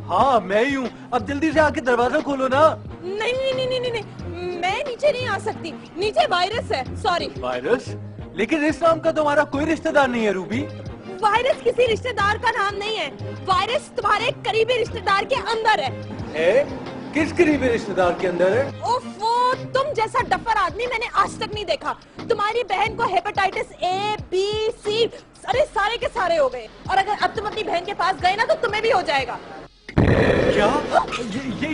हाँ मैं ही हूँ, अब जल्दी से आके दरवाजा खोलो ना। नहीं नहीं नहीं नहीं नहीं, मैं नीचे नहीं आ सकती, नीचे वायरस है, सॉरी। वायरस? लेकिन इस नाम का तुम्हारा कोई रिश्तेदार नहीं है रूबी। वायरस किसी रिश्तेदार का नाम नहीं है, वायरस तुम्हारे करीबी रिश्तेदार के अंदर है। किस करीबी रिश्तेदार के अंदर है? ओफो, तुम जैसा डफर आदमी मैंने आज तक नहीं देखा। तुम्हारी बहन को हेपेटाइटिस A, B, C, अरे सारे के सारे हो गए, और अगर अब तुम अपनी बहन के पास गए ना तो तुम्हें भी हो जाएगा। क्या?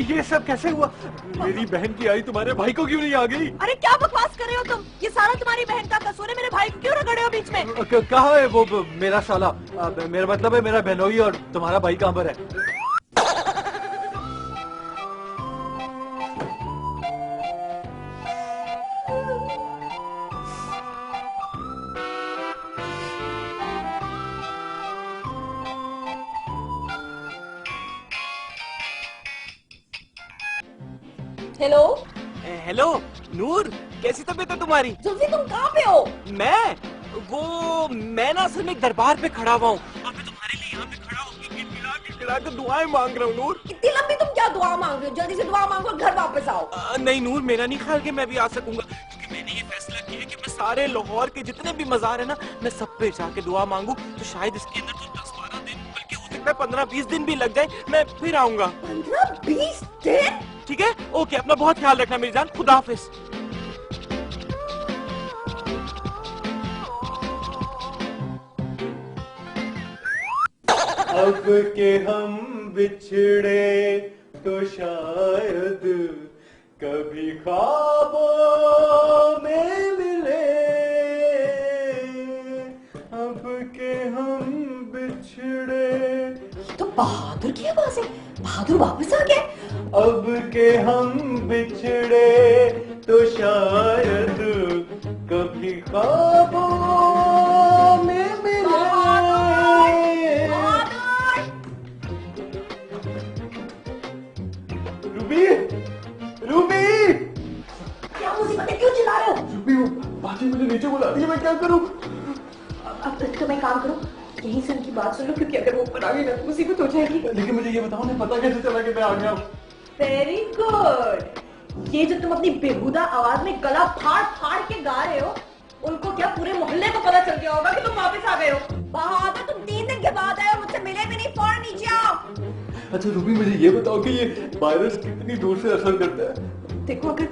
ये सब कैसे हुआ? मेरी बहन की आई तुम्हारे भाई को क्यों नहीं आ गई? अरे क्या बकवास कर रहे हो तुम, ये सारा तुम्हारी बहन का कसूर है, मेरे भाई को क्यों रगड़े हो बीच में? कहाँ है वो मेरा साला? मेरा मतलब है मेरा बहनोई, और तुम्हारा भाई कहाँ पर है? हेलो हेलो नूर, कैसी तबीयत है तुम्हारी? जुल्फी, तुम कहाँ पे हो? मैं ना असल में एक दरबार पे खड़ा हुआ हूँ, और मैं तुम्हारे लिए यहाँ पे खड़ा होकर गिड़ा के दुआएं मांग रहा हूँ नूर। इतनी लंबी तुम क्या दुआ मांग रहे हो? जल्दी से दुआ मांगो और घर वापस आओ। नहीं नूर, मेरा नहीं ख्याल कि मैं भी आ सकूंगा, क्योंकि मैंने ये फैसला किया है कि मैं सारे लाहौर के जितने भी मजार है ना, मैं सब पे जाके दुआ मांगू। तो शायद इसके अंदर तो 10-12 दिन, बल्कि हो सकता है 15-20 दिन भी लग जाए, मैं फिर आऊंगा। 15-20 दिन? ठीक है, ओके, अपना बहुत ख्याल रखना मेरी जान, खुदा हाफिज। अब के हम बिछड़े तो शायद कभी ख्वाबों में मिले। अब के हम बिछड़े। तो बहादुर की आवाज है, बहादुर वापस आ गया। अब के हम बिछड़े तो शायद कभी ख्वाबों में मिले। रूबी, रूबी, क्या मुसीबत है, क्यों चिल्ला रहे हो? रूबी, वो बाजी मुझे नीचे बुला रही है, मैं क्या करूं? अब तुम एक काम करो, यहीं से उनकी बात सुन लो, क्योंकि अगर वो ऊपर आ गई ना तो मुसीबत हो जाएगी। लेकिन मुझे ये बताओ ना, पता कैसे चला कि मैं आ गया? Very good. ये जो तुम अपनी बेहुदा आवाज में गला फाड़ फाड़ के गा रहे हो, उनको क्या पूरे मोहल्ले को पता चल गया होगा कि तुम वापस आ गए हो? बहादुर, तुम 3 दिन के बाद आए हो, मुझसे मिले भी नहीं, फौरन नीचे आओ। अच्छा रूबी, मुझे ये बताओ कि ये वायरस कितनी दूर से असर करता है? देखो, अगर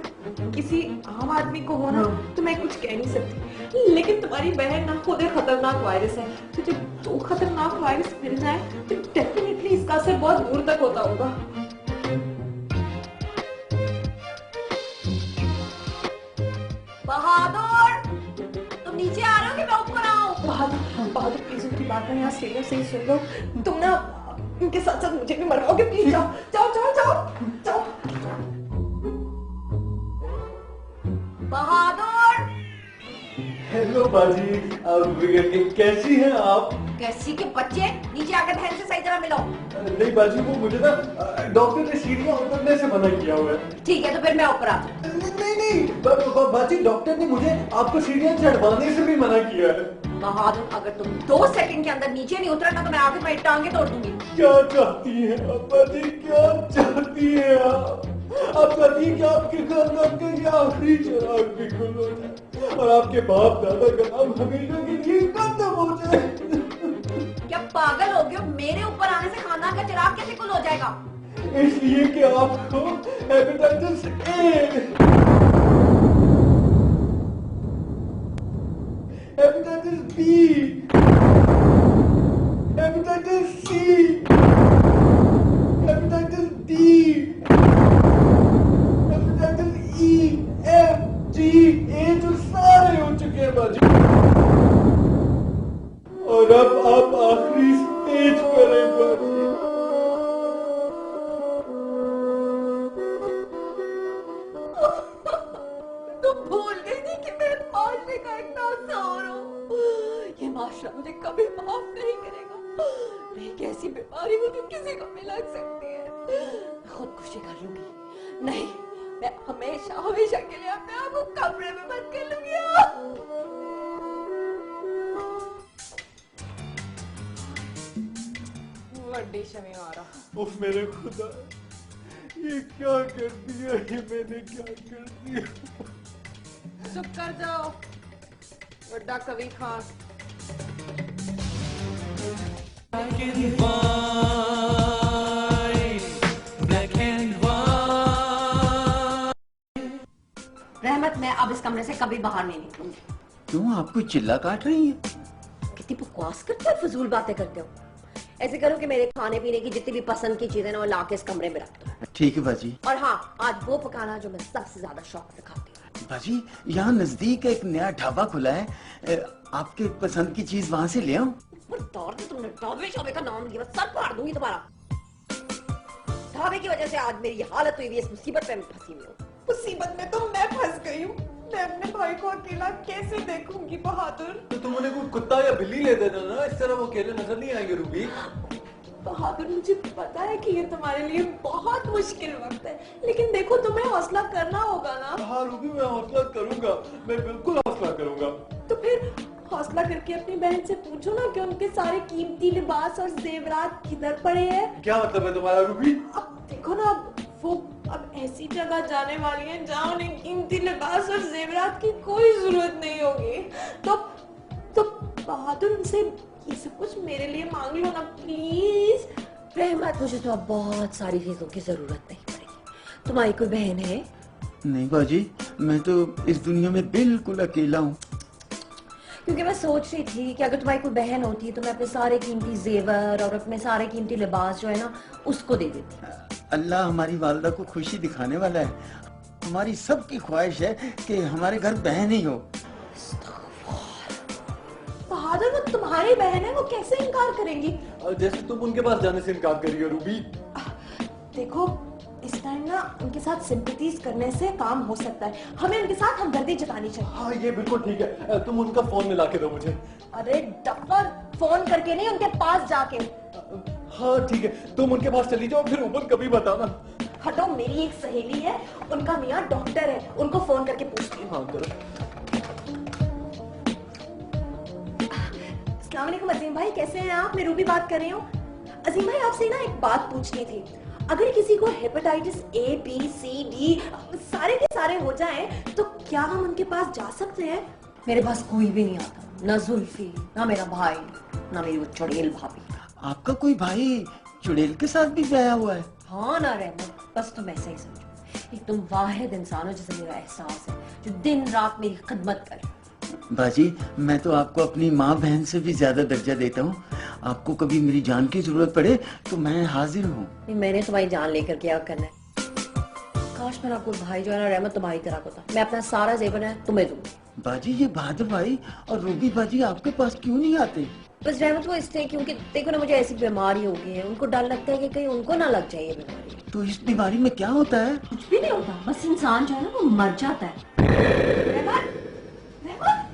किसी आम आदमी को हो ना तो मैं कुछ कह नहीं सकती, लेकिन तुम्हारी बहन ना खुद एक खतरनाक वायरस है, तो जब 2 खतरनाक वायरस मिल जाए तो डेफिनेटली इसका असर बहुत दूर तक होता होगा। बहादुर, तुम नीचे आ रहे हो कि मैं ऊपर आऊं? बहादुर प्लीज उनकी बात में यहाँ सीरियस से ही सुन लो, तुम ना उनके साथ साथ मुझे भी मरवाओगे, प्लीज जाओ जाओ जाओ जाओ जाओ। बहादुर। हेलो बाजी, अब कैसी हैं आप? कैसी के बच्चे, नीचे आकर बहन से सही तरह मिलो। नहीं बाजी, वो मुझे ना डॉक्टर ने सीढ़ियां उतरने से मना किया हुआ है। ठीक है, तो फिर मैं ऊपर आती हूँ। नहीं, बाजी, डॉक्टर ने मुझे आपको सीढ़ियां चढ़वाने से भी मना किया है। बहादुर, अगर तुम 2 सेकंड के अंदर नीचे नहीं उतरना तो मैं आगे तुम्हारी टांगे तोड़ दूंगी। क्या चाहती हैं बाजी, क्या चाहती हैं आप? आप चाहती हैं कि आपके खानदान का ये आखिरी चिराग भी गुल हो जाए और आपके बाप दादा का नाम हमेशा के लिए खत्म हो जाए? क्या पागल हो गए हो? मेरे ऊपर आने से खानदान का चिराग कैसे गुल हो जाएगा? इसलिए कि आपको hepatitis A, hepatitis B, hepatitis C, hepatitis D, hepatitis E, F, G, A जो सारे हो चुके हैं बाजी, और अब आप आखिरी स्टेज पर हैं बाजी। तुम भूल गई थी कि मैं माशरे का एक नाज़ार हूँ। ये माशरा मुझे कभी माफ नहीं करेगा। मैं एक ऐसी बीमारी हूँ जो किसी को भी लग सकती है। मैं खुदकुशी कर लूंगी। नहीं, मैं हमेशा हमेशा के लिए अपने आप को कमरे में बंद कर लूंगी। बर्थडे शमीमारा। उफ मेरे खुदा, ये क्या कर दिया, ये मैंने क्या कर दिया। चुप कर जाओ बड़ा कवि खान। रहमत, मैं अब इस कमरे से कभी बाहर नहीं निकलूंगी। क्यों, आपको चिल्ला काट रही है? कितनी बकवास करते हो, फजूल बातें करते हो। ऐसे करो कि मेरे खाने पीने की जितनी भी पसंद की चीजें ना वो लाके इस कमरे में रख दो। ठीक है बाजी। और हाँ, आज वो पकाना जो मैं सबसे ज्यादा शौक से खाती हूँ। बाजी, यहाँ नजदीक एक नया ढाबा खुला है, आपके पसंद की चीज वहाँ से ले आऊं? तुमने ढाबे शाबे का नाम लिया, सर फाड़ दूंगी तुम्हारा। ढाबे की वजह से आज मेरी हालत हुई है, इस मुसीबत में मैं फंसी हुई हूँ। मुसीबत में तो मैं फंस गई हूँ। मैं अपने भाई को अकेला कैसे देखूंगी बहादुर। तो तुम उन्हें कोई कुत्ता या बिल्ली ले देना ना, इस तरह वो अकेले नजर नहीं आएंगे रूबी। बहादुर, मुझे पता है कि ये तुम्हारे लिए बहुत मुश्किल वक्त है, लेकिन देखो तुम्हें हौसला करना होगा ना। हाँ रूबी, मैं हौसला करूंगा, मैं बिल्कुल हौसला करूंगा। तो फिर हौसला करके अपनी बहन से पूछो ना कि उनके सारे कीमती लिबास और जेवरात किधर पड़े हैं। क्या मतलब है तुम्हारा रूबी? अब देखो ना, वो अब ऐसी जगह जाने वाली हैं जहाँ उन्हें कीमती लिबास और जेवरात की कोई जरूरत नहीं होगी। तो बहादुर, उनसे ये सब कुछ मेरे लिए मांग लो ना प्लीज। रहमत, मुझे तो अब बहुत सारी चीजों की जरूरत नहीं पड़ेगी। तुम्हारी कोई बहन है? नहीं बाजी, मैं तो इस दुनिया में बिल्कुल अकेला हूँ। क्योंकि मैं सोच रही थी कि अगर तुम्हारी कोई बहन होती तो मैं अपने सारे कीमती जेवर और अपने सारे कीमती लिबास जो है ना उसको दे देती। अल्लाह हमारी वालदा को खुशी दिखाने वाला है। हमारी सबकी ख्वाहिश है कि हमारे घर बहन ही हो। बहादुर, वो तुम्हारी बहन है, वो कैसे इनकार करेंगी? जैसे तुम उनके पास जाने से इनकार करिए रूबी। देखो, इस टाइम ना उनके साथ सिंपैथीज करने से काम हो सकता है। हमें उनके साथ हमदर्दी जतानी चाहिए। हाँ ये बिल्कुल ठीक है, तुम उनका फोन मिला के दो मुझे। अरे डफर, फोन करके नहीं, उनके पास जाके। हाँ ठीक है, तुम उनके पास चली जाओ, फिर ऊपर कभी बताना। हटो, मेरी एक सहेली है, उनका मियाँ डॉक्टर है, उनको फोन करके पूछती हूँ। हाँ करो। अस्सलाम वालेकुम अजीम भाई, कैसे हैं आप? मैं रूबी बात कर रही हूँ। अजीम भाई, आपसे ना एक बात पूछनी थी। अगर किसी को hepatitis A B C D सारे के सारे हो जाएं, तो क्या हम उनके पास जा सकते हैं? मेरे पास कोई भी नहीं आता, ना जुल्फी, ना मेरा भाई, ना मेरी वो चुड़ैल भाभी। आपका कोई भाई चुड़ैल के साथ भी ब्याह हुआ है? हाँ ना रहमत, बस तुम ऐसा ही समझो। एक तुम वाहिद इंसान हो जिसे मेरा एहसास है, जो दिन रात मेरी खिदमत करे। बाजी, मैं तो आपको अपनी माँ बहन से भी ज्यादा दर्जा देता हूँ। आपको कभी मेरी जान की जरूरत पड़े तो मैं हाजिर हूँ। नहीं, मैंने तुम्हारी जान लेकर क्या करना है? काश मेरा कोई भाई जो है ना रहमत तुम्हारी तरह होता, मैं अपना सारा जेवर है तुम्हें दूंगी। बाजी, ये बहादुर भाई और रूबी बाजी आपके पास क्यों नहीं आते? बस रहमत वो इसलिए क्योंकि देखो ना, मुझे ऐसी बीमारी हो गई है, उनको डर लगता है कि कहीं उनको ना लग जाए ये बीमारी। तो इस बीमारी में क्या होता है? कुछ भी नहीं होता, बस इंसान जो है ना वो मर जाता है। रहमत, रहमत।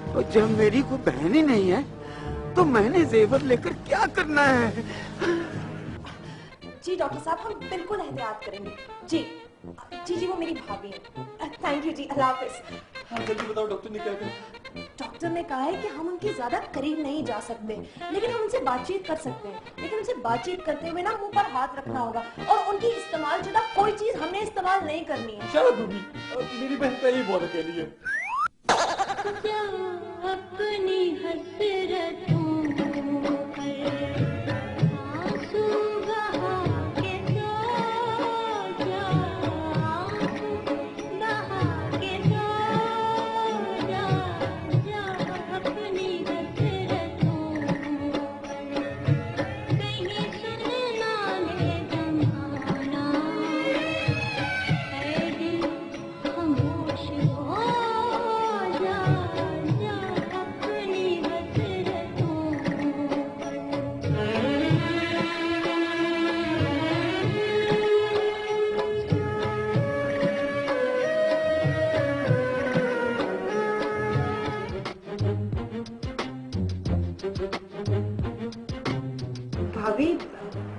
तो जब मेरी कोई बहन ही नहीं है तो मैंने जेवर लेकर क्या करना है? जी डॉक्टर साहब, हम बिल्कुल एहतियात करेंगे। जी जी जी, वो मेरी भाभी है। थैंक यू जी, अल्लाह हाफिज। हाँ जल्दी बताओ, डॉक्टर ने क्या कहा? डॉक्टर ने कहा है कि हम उनके ज्यादा करीब नहीं जा सकते, लेकिन हम उनसे बातचीत कर सकते हैं। लेकिन उनसे बातचीत करते हुए ना मुंह पर हाथ रखना होगा, और उनकी इस्तेमाल शुदा कोई चीज हमने इस्तेमाल नहीं करनी है। शायद रूबी, मेरी बहन पहले ही बहुत अकेली है। अपनी हसरतों आंसू बहा के सो जा, बहा के सो जा, जा अपनी हसरतों कहीं सुन ना ले जमाना, ऐ दिल खामोश हो जा, जा अपनी हसरतों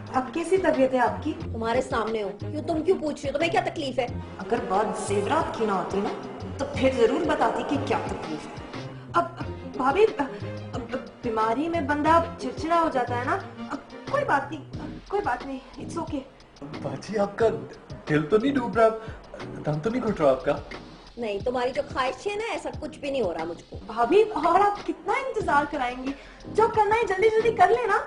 अब कैसी तबीयत है आपकी? तुम्हारे सामने हो, तुम क्यों पूछ रही हो? तुम्हें क्या तकलीफ है? अगर बात जेवरात की ना होती ना तो फिर जरूर बताती कि क्या तकलीफ है। अब भाभी, अब बीमारी में बंदा चिड़चिड़ा हो जाता है ना। अब कोई बात नहीं, इट्स ओके। बाजी आपका दिल तो नहीं डूब रहा, दम तो नहीं घुट रहा आपका? नहीं, तुम्हारी जो ख्वाहिश है ना, ऐसा कुछ भी नहीं हो रहा मुझको। भाभी, और आप कितना इंतजार कराएंगी? जो करना है जल्दी जल्दी कर लेना।